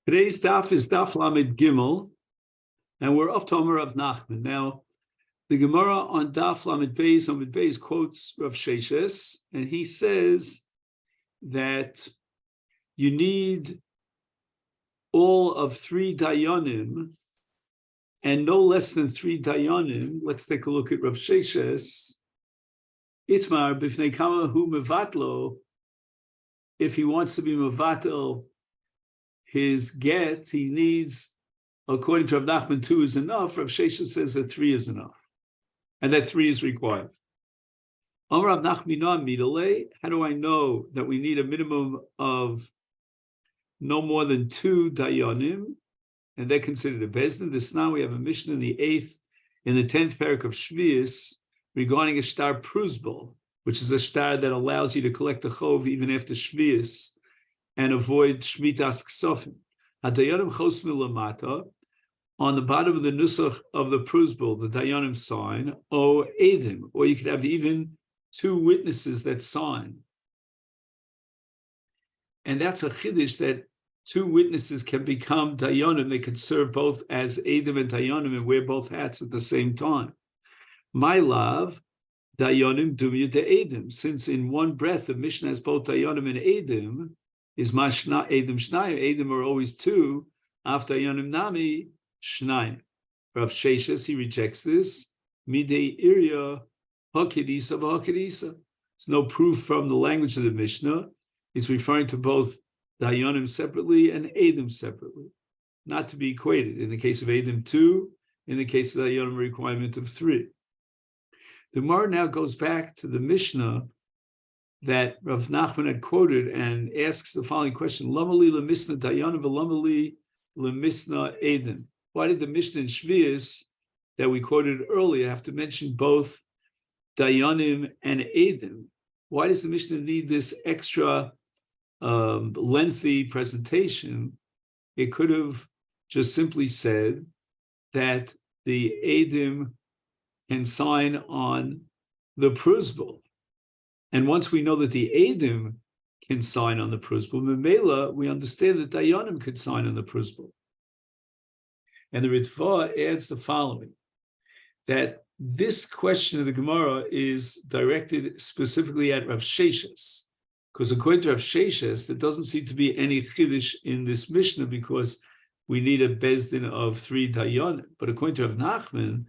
Today's daf is daf Lamed Gimel, and we're up to Omer of Nachman. Now, the Gemara on daf Lamed Beis quotes Rav Sheshes, and he says that you need all of 3 dayanim, and no less than 3 dayanim. Let's take a look at Rav Sheshes. Itmar b'fnei kama hu mevatlo. If he wants to be mevatel his get, he needs, according to Rav Nachman, 2 is enough. Rav Sheshes says that 3 is enough, and that 3 is required. Amar Rav Nachman midale. How do I know that we need a minimum of no more than 2 dayanim, and they're considered a bezdin? This now we have a mission in the 10th parak of Shvius regarding a star pruzbol, which is a star that allows you to collect a chov even after Shvius and avoid Shmitas Ksofim. Hadayanim chos milamata, on the bottom of the nusach of the pruzbul, the dayanim sign, o edim, or you could have even 2 witnesses that sign. And that's a chiddush, that 2 witnesses can become dayanim. They could serve both as edim and dayanim and wear both hats at the same time. My love, dayanim dumya de edim. Since in one breath the Mishnah has both dayanim and edim, is mashna edim shnayim. Edim are always 2. After dayanim nami shnayim. Rav Sheshes, he rejects this. Midei iria hakidisa v'hakidisa. There's no proof from the language of the Mishnah. It's referring to both dayanim separately and edim separately, not to be equated. In the case of edim 2, in the case of dayanim requirement of 3. The Gemara now goes back to the Mishnah that Rav Nachman had quoted and asks the following question: Lamali lemisna dayanim v'lamali lemisna edim. Why did the Mishnah in Shvius that we quoted earlier have to mention both dayanim and edim? Why does the Mishnah need this extra lengthy presentation? It could have just simply said that the edim can sign on the pruzbul. And once we know that the edim can sign on the pruzbul, memela, we understand that dayanim could sign on the pruzbul. And the Ritva adds the following, that this question of the Gemara is directed specifically at Rav Sheshes, because according to Rav Sheshes, there doesn't seem to be any chiddush in this Mishnah because we need a bezdin of 3 dayanim. But according to Rav Nachman,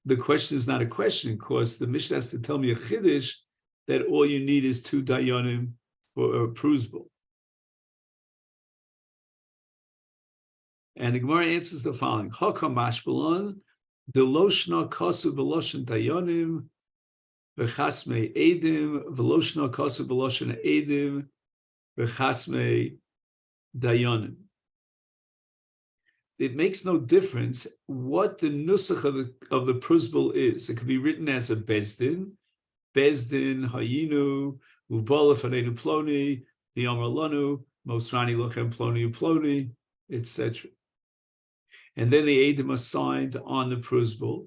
the question is not a question, because the Mishnah has to tell me a chiddush that all you need is 2 dayanim for a pruzbul. And the Gemara answers the following: Hakam mashbalon deloshna kasu veloshen dayanim v'chasme edim veloshna kasu veloshen edim v'chasme dayanim. It makes no difference what the nusach of the pruzbul is. It could be written as a bezdin hayinu ubala fanenu ploni the amar lanu mosrani lochem ploni uploni, etc. And then the edim are signed on the pruzbul,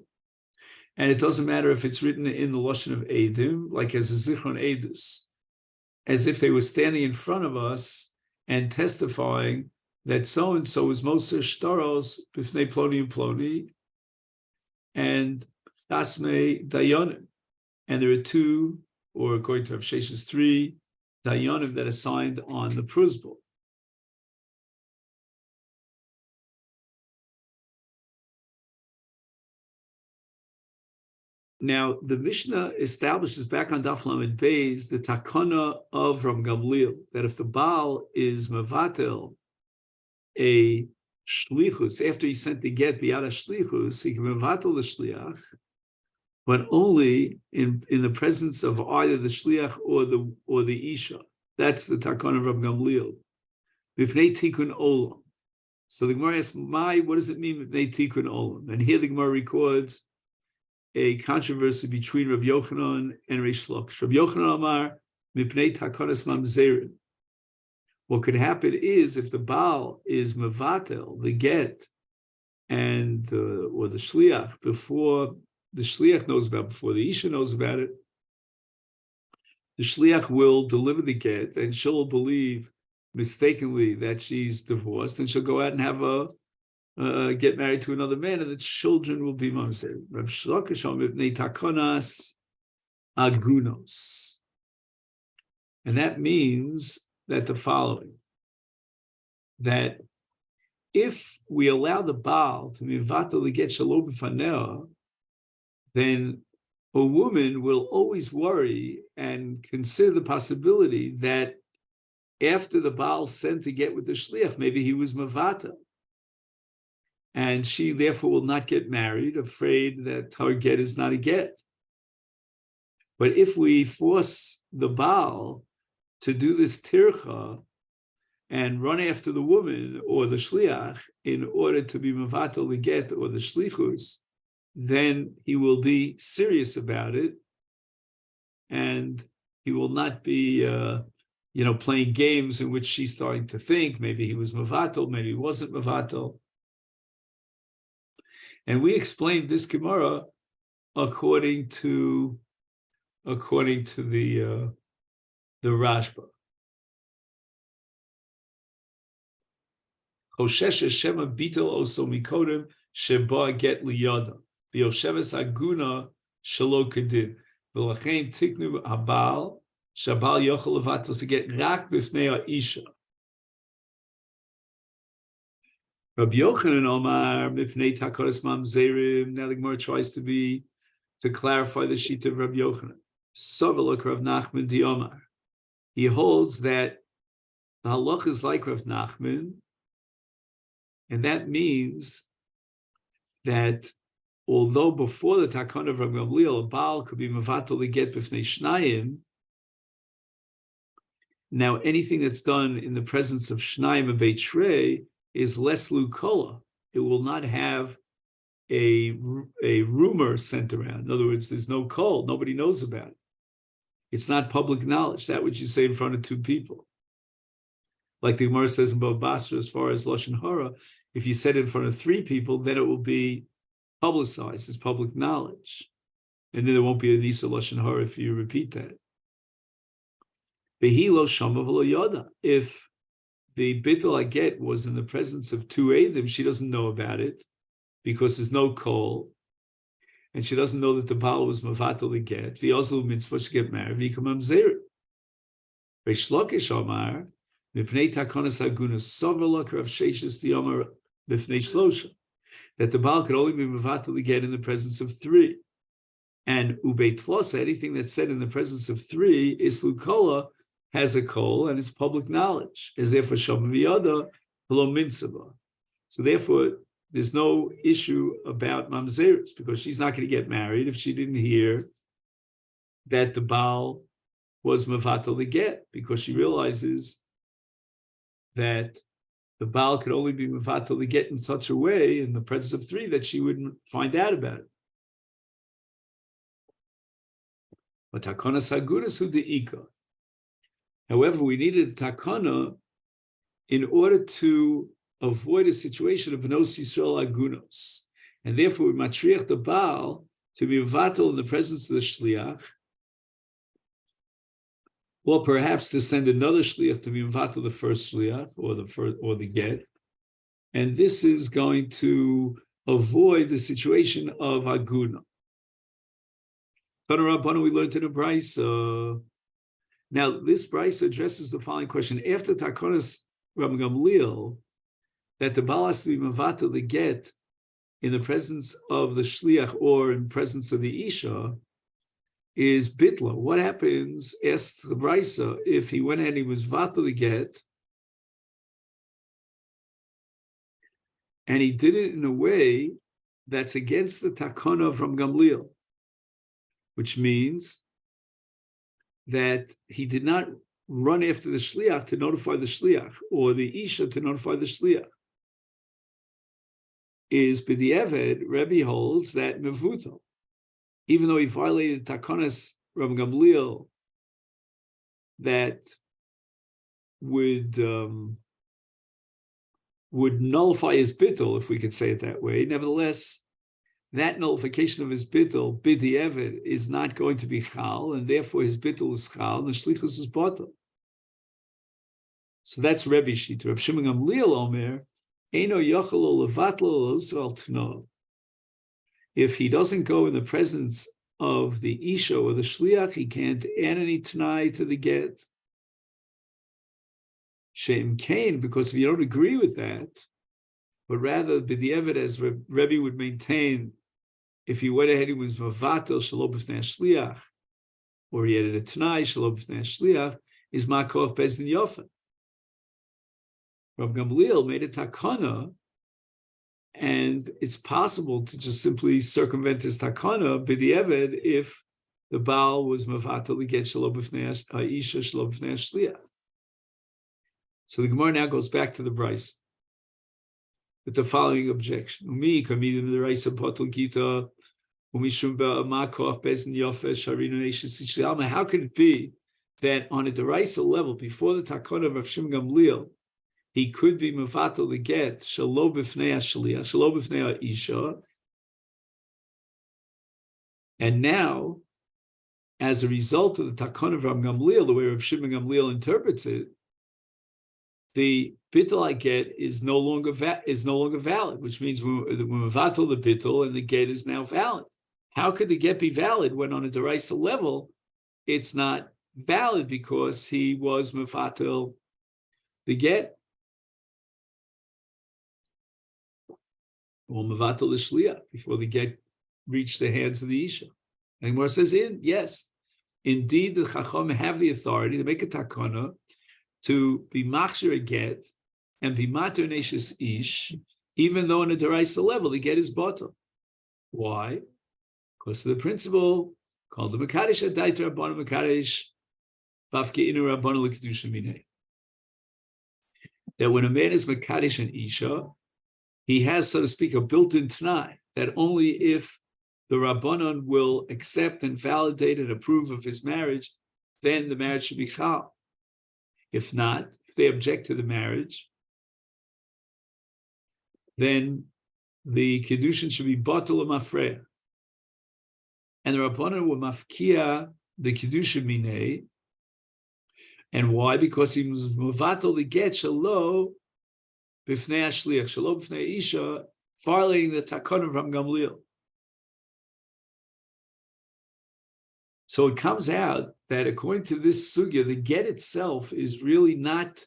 and it doesn't matter if it's written in the lashon of edim, like as a zichron edus, as if they were standing in front of us and testifying that so and so is Moser Shtaros b'fnei ploni uploni and chasme dayanim. And there are 2, or according to Rav Sheshes 3, dayanim that are signed on the pruzbul. Now, the Mishnah establishes back on Daf Lamed Beis the takana of Rav Gamliel, that if the Baal is mevatel a shlichus, after he sent the get b'yad shlichus, he can mevatel the shliach, but only in the presence of either the shliach or the isha. That's the takana of Rav Gamliel. B'fnei tikun olam. So the Gemara asks, what does it mean b'fnei tikun olam? And here the Gemara records a controversy between Rav Yochanan and Reish Lakish. Rav Yochanan amar mipnei takanas mamzerin. What could happen is if the Baal is mevatel, the get, and or the shliach, before the shliach knows about it, before the isha knows about it, the shliach will deliver the get, and she'll believe mistakenly that she's divorced, and she'll go out and have get married to another man, and the children will be mamzer. Rav Shlokish mipnei takonas agunos, and that means that the following: that if we allow the Baal to mivato to get shalom b'faneh, then a woman will always worry and consider the possibility that after the Baal sent to get with the shliach, maybe he was mavata, and she therefore will not get married, afraid that her get is not a get. But if we force the Baal to do this tircha and run after the woman or the shliach in order to be mavatal the get or the shlichus, then he will be serious about it, and he will not be, playing games in which she's starting to think maybe he was mavatal, maybe he wasn't mavatal. And we explained this Gemara according to the Rashba. Choshesh Shema Bitel Oso Mikodem Sheba Get Liyada V'Yosheves Aguna Shalo Kedin V'Lachein Tiknu Habal Shabal Yochel Levatos to get Rak B'Fnei Isha. Rabbi Yochanan Omar Mipnei Takoros Mamzerim. Now the Gemara tries to clarify the sheet of Rabbi Yochanan. Sovelok Rav Nachman Di Omar. He holds that the halach is like Rav Nachman, and that means that although before the takon of Rav Gamliel, a Baal could be mevatel to get b'fnei shnayim, now anything that's done in the presence of shnayim and beit shrei is less lukola. It will not have a rumor sent around. In other words, there's no call. Nobody knows about it. It's not public knowledge. That which you say in front of two people. Like the Gemara says in Bava Basra, as far as Lashon Hara, if you said it in front of three people, then it will be publicized as public knowledge. And then there won't be a Nisa Lashon Hara if you repeat that. Behilo Shama v'lo Yoda. If the bittul I get was in the presence of two Eidim, she doesn't know about it because there's no call, and she doesn't know that the Baal was Mavatal to get. V'yozlu mitzvah to get married. V'yikamam zeru. Reish Lakish Omar mipnei takonas agunas sovelok Rav Sheshes the Omar b'fnei shlosha, that the Baal could only be Mavatal to get in the presence of three. And ubeit tlosa, anything that's said in the presence of three, is lukola, has a call and it's public knowledge. Is therefore shama v'yada below mitzvah. So therefore, there's no issue about mamzeres because she's not going to get married if she didn't hear that the Baal was mevatel the get, because she realizes that the Baal could only be mevatel the get in such a way in the presence of three that she wouldn't find out about it. But takana saguras hu deika. However, we needed a takana in order to avoid a situation of Bnos Yisrael agunos, and therefore we matriach the Baal to be vatal in the presence of the shliach, or perhaps to send another shliach to be vatal the first shliach or the get, and this is going to avoid the situation of aguna. Tana Rabbana, we learned in a brisa. Now this brisa addresses the following question: after Takonas Rabbi Gamliel, that the Baal has to be mevatel the get in the presence of the shliach or in presence of the isha is bitla. What happens, asked the brisa, if he went and he was vatel the get and he did it in a way that's against the takana from Gamliel, which means that he did not run after the shliach to notify the shliach or the isha to notify the shliach. Is b'di'eved, Rebbe holds that mevutal, even though he violated Takonas Rabbi Gamliel, that would nullify his bittul, if we could say it that way. Nevertheless, that nullification of his bittul, b'di'eved, is not going to be chal, and therefore his bittul is chal, and the shlichus is batal. So that's Rebbe Shita. Rav Shimon Gamliel Omer, Eino Yochel Levatlo L'Israel Tno. If he doesn't go in the presence of the Isha or the Shliach, he can't add any Tanai to the get. Shem Kain, because if you don't agree with that, but rather the evidence as Rebbe would maintain, if he went ahead, he was Mavatel Shalom B'fnei Shliach, or he added a Tanai Shalom B'fnei Shliach, is Makoch Bezdin Yofen. Rav Gamliel made a takana, and it's possible to just simply circumvent his takana b'di'eved if the Baal was mavatal to get shalom b'fnei Isha shalom b'fnei Shliach. So the Gemara now goes back to the Bryce with the following objection: Umi kamidin the Raisa batal gita umishum ba'makoch bezin yofesh harinu neishis shlialma. How could it be that on a deraisa level before the takana of Rav Shimon Gamliel, he could be mevatel the get shalom b'fnei shliach, shalom b'fnei isha, and now, as a result of the takana of Rav Gamliel, the way Rav Shimon Gamliel interprets it, the bittul I get is no longer valid, which means we're mevatel the bittul and the get is now valid. How could the get be valid when on a deraisa level it's not valid because he was mevatel the get? Or mevatel the shliach before the get reached the hands of the isha. And Gemara says, yes, indeed the chacham have the authority to make a takana to be machshir a get and be mater neshes ish, even though on a deraisa level the get is bottom. Why? Because of the principle called the mekadesh adaita rabbanu mekadesh bafkeinu rabbanu l'kedusha minei. That when a man is mekadesh and isha, he has, so to speak, a built-in t'nai that only if the rabbanon will accept and validate and approve of his marriage, then the marriage should be chal. If not, if they object to the marriage, then the kedushin should be batul mafreya, and the rabbanon will mafkia the kedushin minei. And why? Because he was mevatel the get shalo b'fnei shliach, shalo b'fnei isha, violating the takana from Gamliel. So it comes out that according to this sugya, the get itself is really not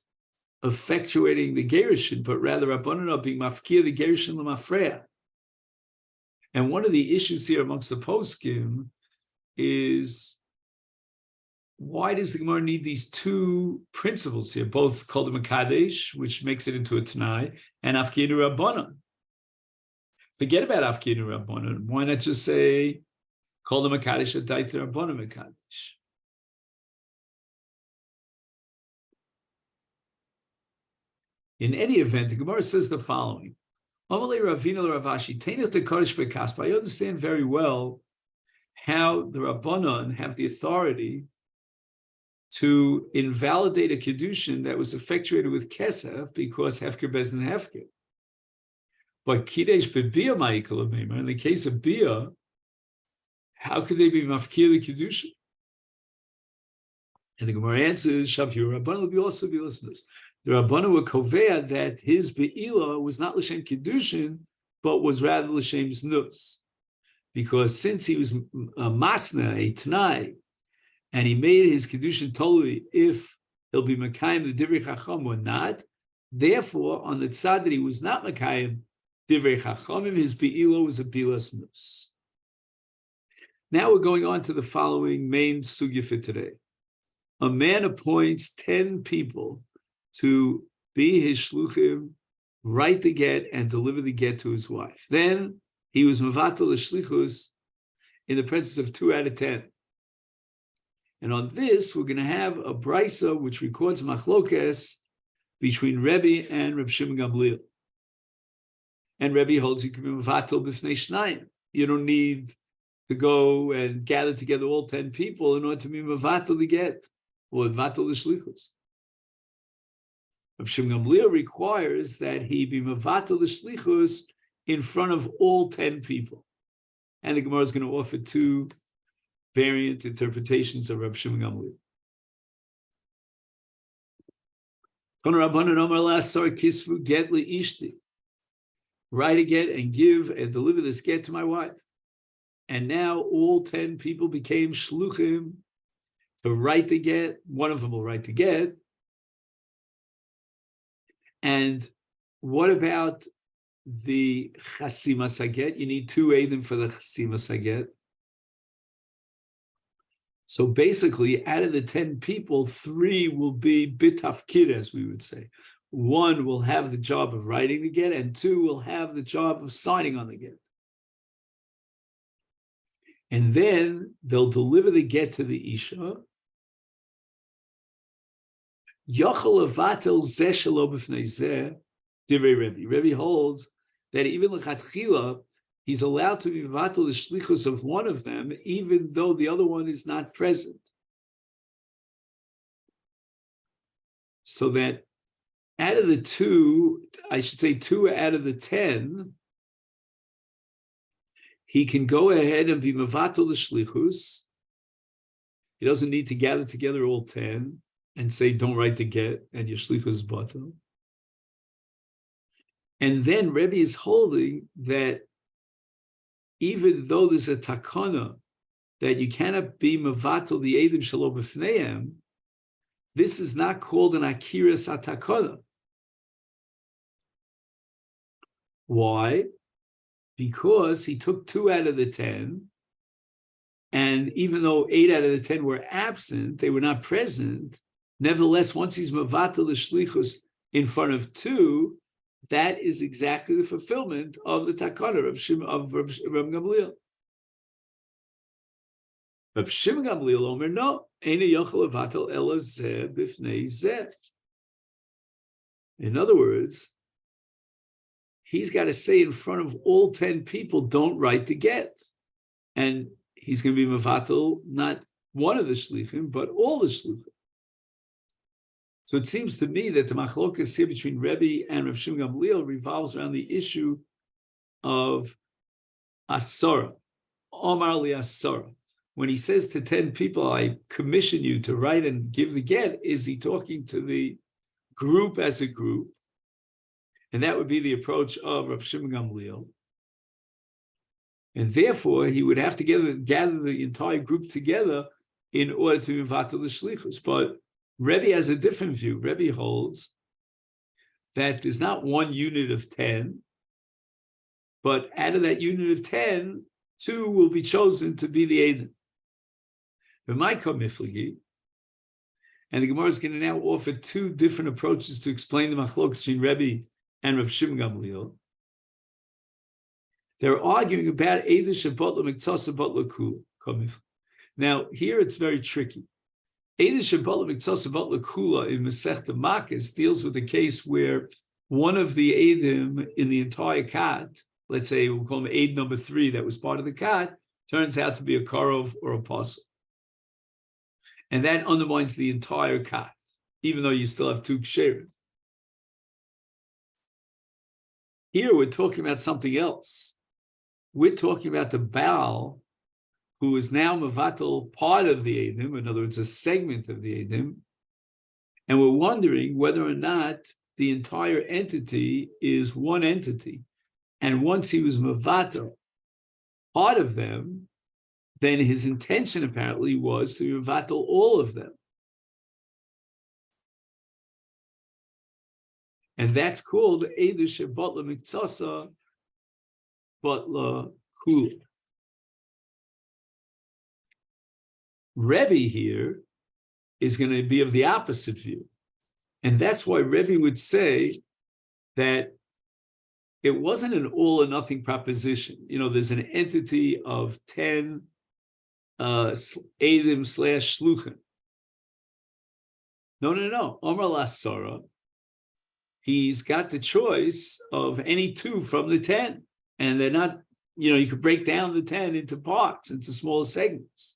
effectuating the gerushin, but rather rabbanon are being mafkia the gerushin l'mafreya. And one of the issues here amongst the poskim is, why does the Gemara need these two principles here, both called the Mekadesh, which makes it into a Tanai, and Afkinu Rabbanon? Forget about Afkinu Rabbanon. Why not just say, call the Mekadesh Adaita Rabbanon Mekadesh? In any event, the Gemara says the following. I understand very well how the Rabbanon have the authority to invalidate a kedushin that was effectuated with kesef because hefker bezdin hefker. But kidesh bebia ma'ikal meimer, in the case of bia, how could they be mafkir the kedushin? And the Gemara answers, Shavir Rabbanon will be also be listeners. The Rabbanon were kovea that his beila was not l'shem kedushin, but was rather l'shem znus, because since he was a masna, a t'nai, and he made his kedushin tolui if he'll be Makayim the Divrei Chacham or not. Therefore, on the tzad that he was not Makayim Divrei Chachamim, his be'ila was a bilas nus. Now we're going on to the following main sugya for today. A man appoints 10 people to be his shluchim, write the get, and deliver the get to his wife. Then he was mevatel the shlichus in the presence of 2 out of 10. And on this, we're going to have a brisa which records machlokes between Rebbe and Reb Shimon Gamliel. And Rebbe holds you can be mevatel b'fnei shnayim. You don't need to go and gather together all 10 people in order to be mevatel the get or mevatel the shlichus. Reb Shimon Gamliel requires that he be mevatel the shlichus in front of all 10 people. And the Gemara is going to offer 2 variant interpretations of Reb Shimon Gamliel. Write a get and give and deliver this get to my wife. And now all 10 people became shluchim to write the get. One of them will write the get. And what about the chasimas haget? You need 2 eidim for the chasimas haget. So basically, out of the 10 people, 3 will be bitafkir, as we would say. 1 will have the job of writing the get, and 2 will have the job of signing on the get. And then they'll deliver the get to the Isha. Yochel avatel zeh shelo b'fnei zeh, divrei Rebbe. Rebbe holds that even l'chatchila, he's allowed to be vatel the shlichus of one of them, even though the other one is not present. So that out of the 2, I should say 2 out of the 10, he can go ahead and be mevatel the shlichus. He doesn't need to gather together all 10 and say, don't write the get, and your shlichus is batel. And then Rebbe is holding that even though there's a takana that you cannot be mevatel the eidim shelo b'fneihem, this is not called an akiras hatakana. Why? Because he took 2 out of the 10, and even though 8 out of the 10 were absent, they were not present, nevertheless, once he's mevatel the shlichus in front of 2, that is exactly the fulfillment of the takana of Reb Gamliel. Reb Shimon Gamliel omer no, eina yochel levatel ela zeh b'fnei zeh. In other words, he's got to say in front of all 10 people, don't write the get. And he's going to be mevatel not one of the shlichim, but all the shlichim. So it seems to me that the machlokas here between Rebbe and Rav Shimon Gamliel revolves around the issue of asara, omar li asara. When he says to 10 people, I commission you to write and give the get, is he talking to the group as a group? And that would be the approach of Rav Shimon Gamliel. And therefore, he would have to gather the entire group together in order to mevatel the shlichus. But Rebbe has a different view. Rebbe holds that there's not one unit of 10, but out of that unit of 10, 2 will be chosen to be the eidim. And the Gemara is going to now offer 2 different approaches to explain the machlokas between Rebbe and Rav Shimon Gamliel. They're arguing about Eidah Shabbat L'Miktzasa Bat L'Kula. Now, here it's very tricky. Eidah Shabbat L'Miktzasa Bat L'Kula in Masechet Makos deals with a case where one of the Eidim in the entire kat, let's say we'll call him Eid number 3, that was part of the kat, turns out to be a Karov or a Apostle. And that undermines the entire kat, even though you still have 2 ksherim. Here we're talking about something else. We're talking about the Baal, who is now mevatel part of the Eidim, in other words, a segment of the Eidim, and we're wondering whether or not the entire entity is one entity. And once he was mevatel part of them, then his intention apparently was to mevatel all of them. And that's called Eidah Shabbat L'Miktzasa Bat L'Kula. Rebbe here is going to be of the opposite view. And that's why Rebbe would say that it wasn't an all or nothing proposition. You know, there's an entity of 10 Eidim / Shluchim. No. Omar Lasara, he's got the choice of any 2 from the 10. And they're not, you could break down the 10 into parts, into smaller segments.